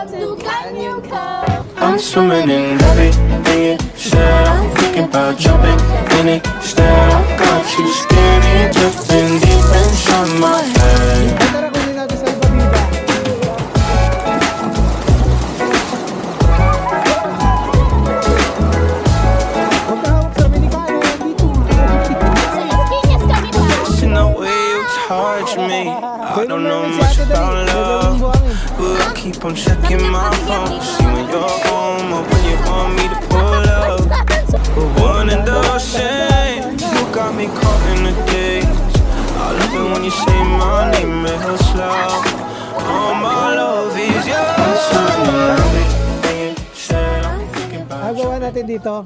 I'm swimming in everything you said. I'm thinking about jumping in it. Instead, I got you skinny, drifting deep inside my head. Tara, kunin natin sa Ibabida. Magkahawak sa Amerikano dito. In the way you touch me, I don't know much about love, but I keep on checking my phone, see when you're home or when you want me to pull up. But one and the same, you got me caught in the days. I love it when you say my name real slow. All my love is yours. Ang gawa natin dito.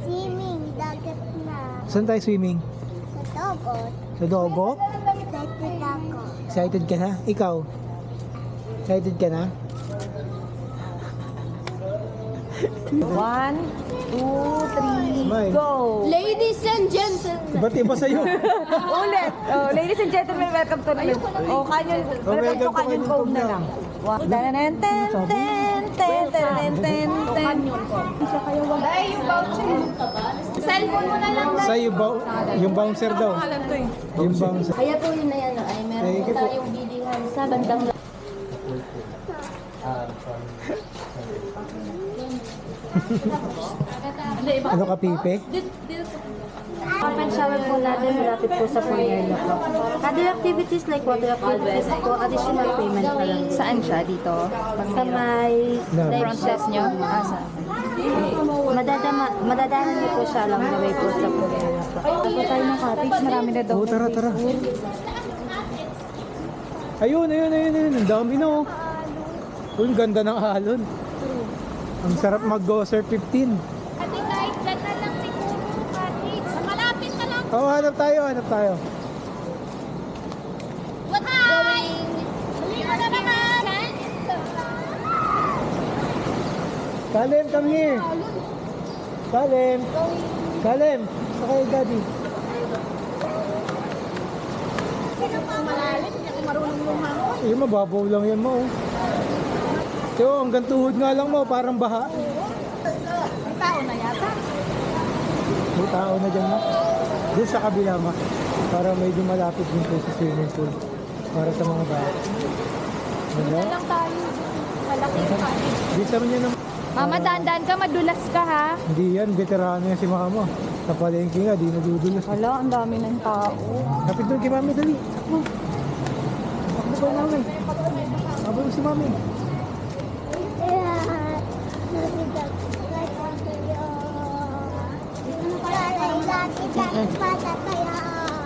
Swimming, dagat na. Saan tayo swimming? Sa dogot. Sa Dogot? Excited ako. Excited ka na? Ikaw? Excited ka na? 1, 2, 3, Smile. go! Ladies and gentlemen. Ba't iba sa'yo? Ulit! Oh, ladies and gentlemen, welcome to the Oh, Canyon, welcome to Canyon Cove na lang. Ten, ten, ten, ten, ten, ten, ten. Isa kayo wag. Ay, yung voucher. Cellphone mo na lang. Sa'yo ba? Yung bouncer daw. Yung bouncer. Kaya po yun na yan. Ay, meron Sige po po. tayong bilihan sa bandang Ano ka, Pipe? Open shower po natin malapit po sa Punyerlo po. Other activities like water activities po, additional payment na lang. Saan siya dito? Sa may Front desk nyo? Asa? madadaanan niyo po siya along the way po sa Punyerlo po. Ako tayo ng cottage, marami na daw. Oo, tara, tara. Ayun. Ang dami na, oh. Uy, ang ganda ng alon. Ang sarap mag-go, Sir 15. Ate, kahit dyan na lang siguro cottage. Malapit na lang. Oo, hanap tayo. What going? Halika na naman. Kalem, come here. Kalem. Okay, daddy. Sino pa malalim? Hindi ako marunong lumangoy. Eh, mababaw lang yan mo, oh. So, hanggang tuhod nga lang mo, parang baha. May tao na yata. May tao na dyan, ma. Doon sa kabila, ma. Para medyo malapit din po sa swimming pool. Para sa mga bata. Wala? Lang tayo. Malaking cottage. Di sa niya naman. Mama, dahan-dahan ka, madulas ka ha. Hindi yan, veterano yan si mama. Sa palengke nga, di nadudulas. Wala, ang dami ng tao. Kapit doon kay mami, dali. Takbo. Takbo kay mami. Takbo si mami.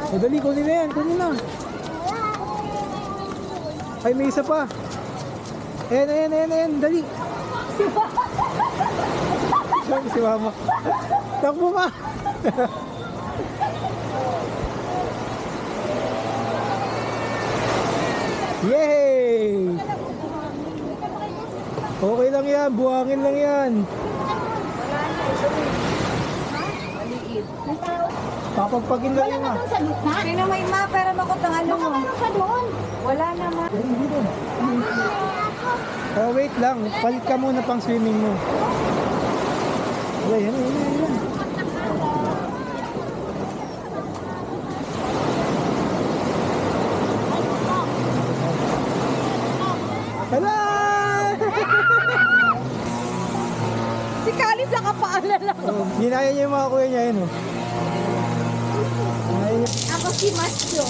O dali, kunin na yan, kunin na. Ay, may isa pa. Ayan, dali. Sabi si mama. Takbo ma. Yay! Okay lang yan, buhangin lang yan. Papagpagin lang yan, ma. Sa gitna? Sino may ma, pero makot ang ano mo? Meron ka doon. Wala naman. Wait lang, palit ka muna pang swimming mo. Yan. Hala! Si Kalib nakapaalala ko. Ginaya niya yung mga kuya niya, yun, oh. Ako si Macho.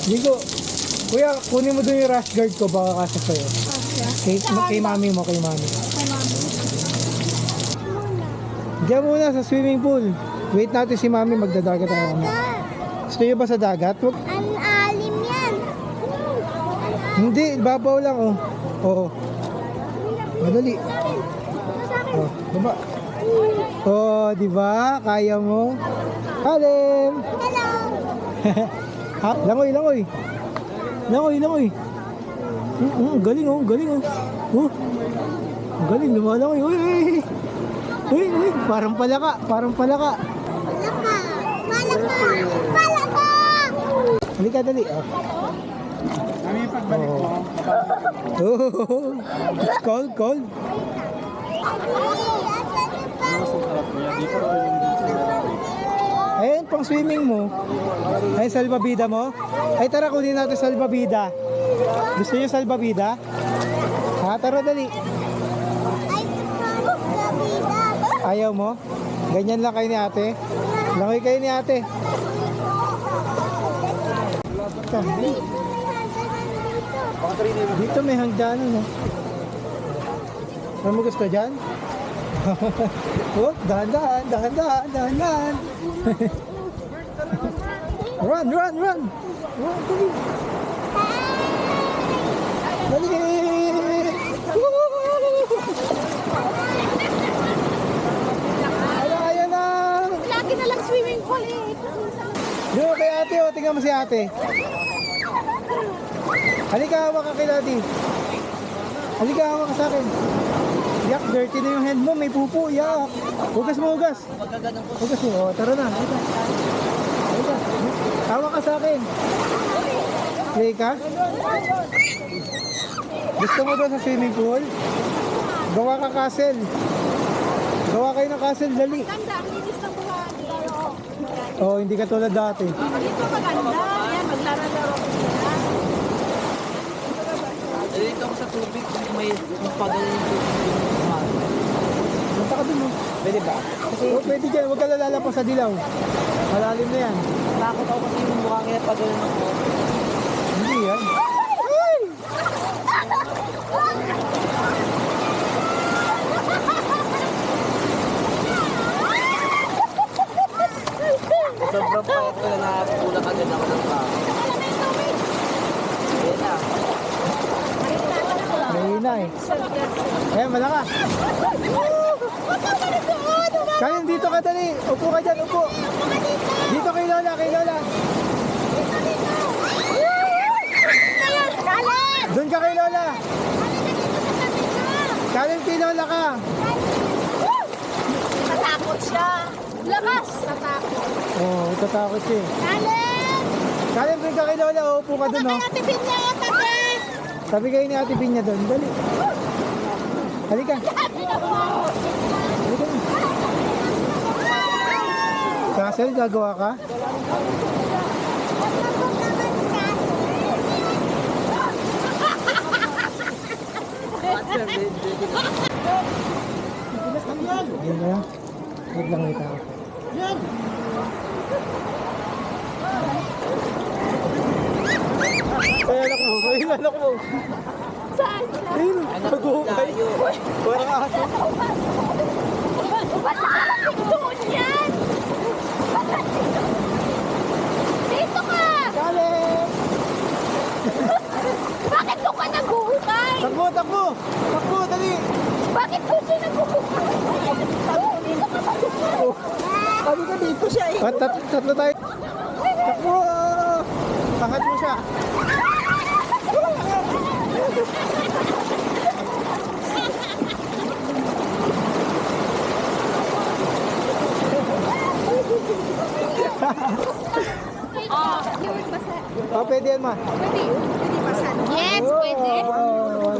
Digo, kuya, kunin mo doon yung rash guard ko, baka kasya sa'yo. Kay mami mo, kay mami. Diyan muna sa swimming pool. Wait natin si mami, magdadagat tayo. Gusto niyo ba sa dagat? Ang alim yan. Hindi, babaw lang, oh. Oo. Madali. Oh, baba. Oh, di ba? Kaya mo? Halim! Hello. Ha? Langoy. Galing, oh. Oh. Galing, lumalangoy. Uy, parang palaka. Palaka. Palaka. Halika, dali. Oh. Oh, it's cold, cold. Ayun, pang swimming mo. Ay, salbabida mo? Ay, tara, kunin natin salbabida. Gusto niyo salbabida? Ha, tara, dali. Ayaw mo? Ganyan lang kayo ni ate? Langoy kayo ni ate? Dito may hangganan, no? Ano mo gusto dyan? Oh, dahan-dahan, dahan-dahan, dahan-dahan. Run, run, run! Run, dali! Dali! Ayan na! Lagi na lang swimming pool eh. Doon kay ate, oh, tingnan mo si ate. Halika, hawak ka kay daddy. Halika, hawak ka sa akin. Yak, dirty na yung hand mo, may pupo, yak. Hugas mo, hugas. Hugas mo, oh, tara na. Halika. Halika. Hawak ka sa akin. Play ka? Gusto mo doon sa swimming pool? Gawa ka castle. Gawa kayo ng castle, dali. Ganda, ang linis ng buhangin. Oh, hindi ka tulad dati. Dito maganda. Yan, maglalaro ko sila. Dito ako sa tubig, may pagal yung tubig. Punta ka dun, oh. Pwede ba? Oh, pwede dyan. Huwag ka lalalapas sa dilaw. Malalim na yan. Takot ako kasi yung mukha kaya pagal ng ako. Hindi yan. Sobrang payat ko na nakatulak agad ako ng tao. Ayan na. Mahina eh. Ayan, malaka. Kanin, dito ka dali. Upo ka dyan, upo. Dito kay Lola, kay Lola. Doon ka kay Lola. Kanin, kay Lola ka. Natakot siya. Lakas. Natakot. Oh, tatakot siya eh. Alin! Kanin, doon ka kay Lola. Upo ka doon, oh. Ate Pinya yan, tate! Tabi kayo ni Ate Pinya doon. Dali. Halika. Halika na. Castle, gagawa ka? Yan na. Wait lang, wait ako. Ay, anak mo. Ay, anak mo. Saan? Ayun, nag-uukay. Parang aso. Ba't nakalapit doon yan? Dito ka! Caleb! Bakit doon ka nag-uukay? Takbo, takbo! Takbo, dali! Bakit doon siya nag-uukay? Dito ka nag-uukay? Sabi ka dito siya eh. Tatlo tayo. Takbo! Pangat mo siya. Oh, pwede yan, ma. Yes, pwede.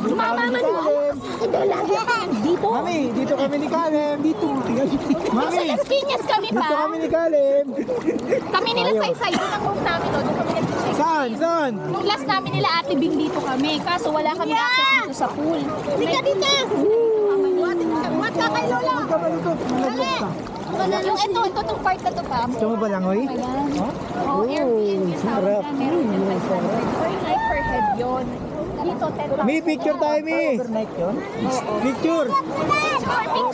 Mama, dito. Mami, dito kami ni Caleb. Dito. Mami, Sa Las Piñas kami dito pa. kami ni Caleb. Kami nila Saysay. Doon ang room namin. Doon kami nag-check. Saan? Saan? Nung last namin nila Ate Bing dito kami. Kaso wala kami access dito sa pool. Halika dito. What ka kay Lola? Huwag ka malito. Malaglag ka. Yung itong part na to pa. Gusto mo ba langoy? Ayan. Ha? Oh, Airbnb sarap. Meron yung 500 per night per head yun. Dito, 10,000. May picture tayo, Mi. Overnight yun? Picture.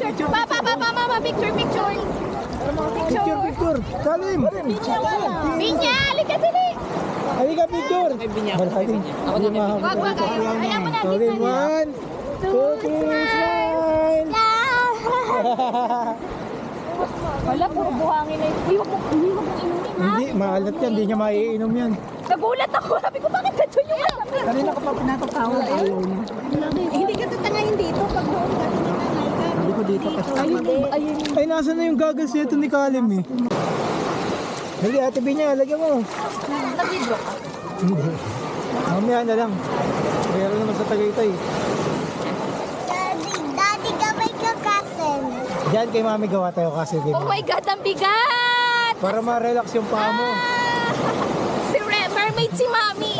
Picture. Mama, picture. Picture, picture. Salim. Binya, halika dali. Halika, picture. Ay, binya. Malalim. Ako na may Wag, ayaw mo na. Salim, 1, 2, 3, smile. Wala, puro buhangin na yun. Uy, wag mo inumin ha. Hindi, maalat yan. Hindi niya maiinom yan. Nagulat ako. Sabi ko, bakit ganito yung Kanina ka pa pinatatawa. Ayaw niya. Hindi ka tatangayin dito. Pag doon ka, tinatangay ka. Sabi ko dito kasi. Ayun. Ay, nasa na yung goggles nito ni Kalim eh. Dali, Ate Binya, lagyan mo. Nag-video ka. Hindi. Mamaya na lang. Meron naman sa Tagaytay. Daddy, kamay ka kasen. Diyan kay mami gawa tayo kasi Oh my God, ang bigat! para ma-relax yung paa mo. Si mermaid si Mami.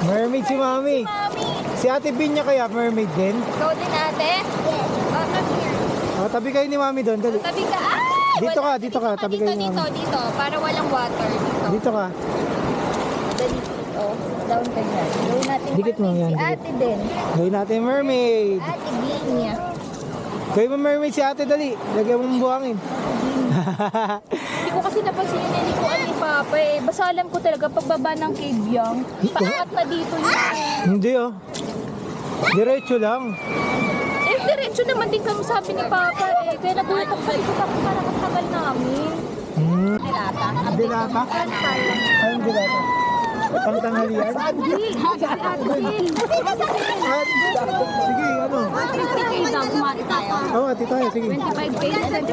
Mermaid si mami. Mami. Si Ate Binya kaya mermaid din? Ikaw din ate? Yes. Oh, come here. Oh, tabi kayo ni mami doon. Dali. Tabi ka. Ah! Dito wala. ka, dito ka. Tabi Dito, kayo ni dito, mami. dito. Para walang water. Dito. Dito ka. Dali. Oh, down ka dyan. Gawin natin Dikit mo mermaid yan, si dikit. ate din. Gawin natin mermaid. Ate Binya. Gawin mo mermaid si ate, dali. Lagyan mo buhangin. Hindi ko kasi napansin yung nilikuan ni Papa eh. Basta alam ko talaga pagbaba ng cave yung paangat na dito yun. Hindi oh. Diretso lang. Eh, diretso naman din kami sabi ni Papa eh. Kaya nagulat ako sa likod ako parang ang tagal namin. Dilata. Dilata? Anong dilata? Pangtanghalian? Adil! Si Adil! At, sige, ano? 50k daw, kumati tayo. Oo, ati tayo, sige. 25k,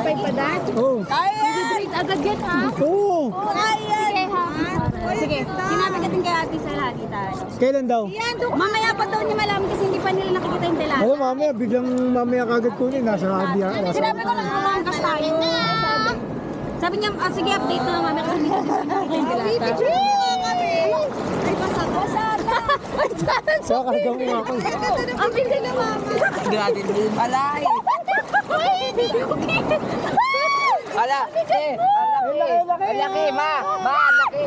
25 pa dahil. Oo. Grade agad yan ha? Oo. Sige ha. Sige, sinabi ka din kay Ate sa lagi tayo. Kailan daw? Mamaya pa daw niya malaman kasi hindi pa nila nakikita yung dilata. Ano, mamaya, biglang mamaya kagad kunin. Nasa Abia. Sinabi ko lang mamangkas tayo. Sabi niya, sige update na mamaya kasi hindi ko nakikita yung dilata. Ay, basag-basag. Saka karga mo nga ako. Ang bilis na mama. Grabe din pala eh. Ala, eh, ang laki. Ang laki, ma. Ma, ang laki.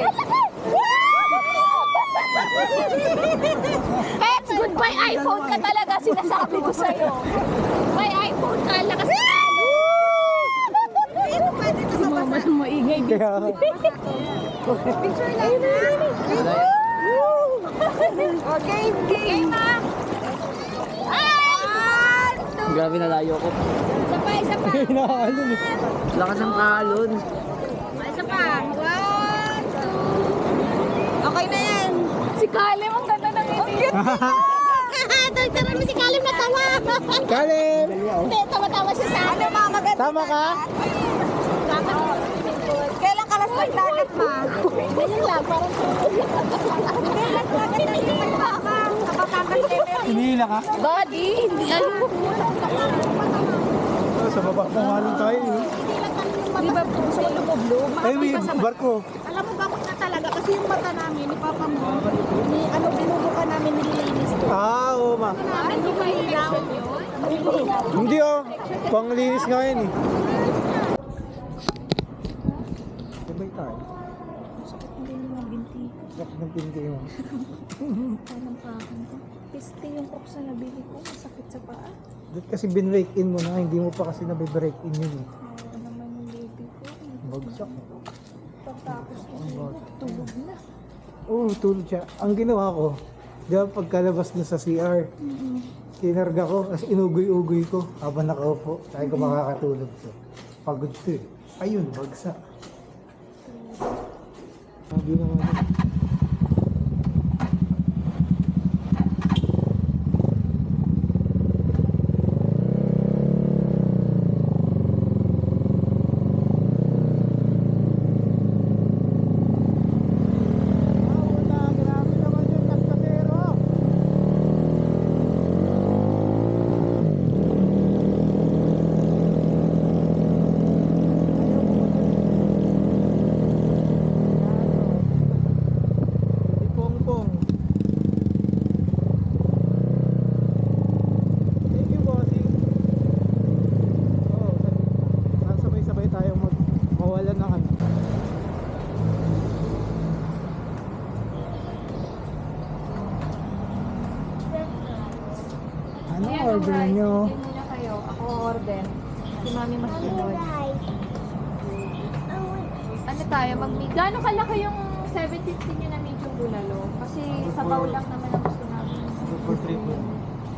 Pets, goodbye iPhone ka talaga, sinasabi ko sa'yo. May iPhone ka, lakas na lalo. Mama na maingay dito. Kaya, Picture na yun. Okay, game ma. Grabe na layo ko. Isa pa, isa pa. inaalon eh. Lakas ng kalon. Isa pa. 1, 2. Okay na yan. Si Kalem, ang ganda ng ngiti. Tara mo si Kalem na tawa. Kalim! Hindi, tawa-tawa siya sa akin. Tama ka? Kailan ka last nagdagat, ma? Ngayon lang, parang kailan last nagdagat ka? Inihila ka? Buddy, hindi ayun. Oh, sa baba pa nga lang tayo eh. Di ba gusto ko lumublob? Ay, may barko. Alam mo gamot na talaga kasi yung mata namin ni Papa mo, ni ano binubukan namin nililinis ko. Ah, oo ma. Hindi ko ilaw. Hindi oh. Panglinis nga yan eh. Sabay tayo. Sakit ng pinti mo. Anong kakan ko? Piste yung ox na nabili ko, masakit sa paa. Dito kasi binrake in mo na, hindi mo pa kasi nabibreak in yun eh. Oo naman yung baby ko. Bagsak. Pagtapos ko tulog na. Oo, tulog siya. Ang ginawa ko, di ba pagkalabas na sa CR, kinarga ko, as inugoy-ugoy ko habang nakaupo. Sabi ko makakatulog to. Pagod to eh. Ayun, bagsak. Hindi naman. Pong-pong. Thank you, bossing. Oo, sabay-sabay tayong mawalan ng ano. Ano order nyo? Muna kayo. Ako order. Si Mami mas pinod. Ano tayo? Gano'ng kalaki yung 750 nyo na medyo bulalo? Kasi sabaw lang naman ang gusto namin. For trip.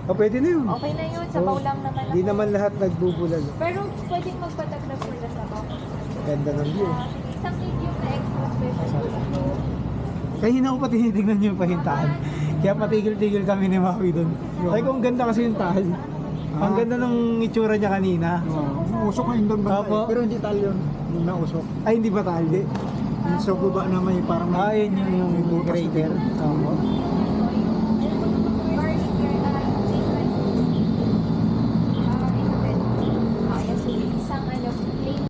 Oh, pwede na yun. Okay na yun, sabaw lang naman Hindi ako. naman lahat nagbubulalo. Pero pwedeng magpadagdag mo na sabaw. Ganda ng view. Isang medium na extra special bulalo. Kanina ko pa tinitignan yung pahintahan. Kaya patigil-tigil kami ni Maui doon. Ay kung ganda kasi yung tahal. Ang ganda ng itsura niya kanina. Usok ngayon doon banda Opo. eh. Pero hindi talo yun. Yung nausok. Ay hindi ba tahal? Yung sa baba na may parang Ah, yun yung grader. Tama.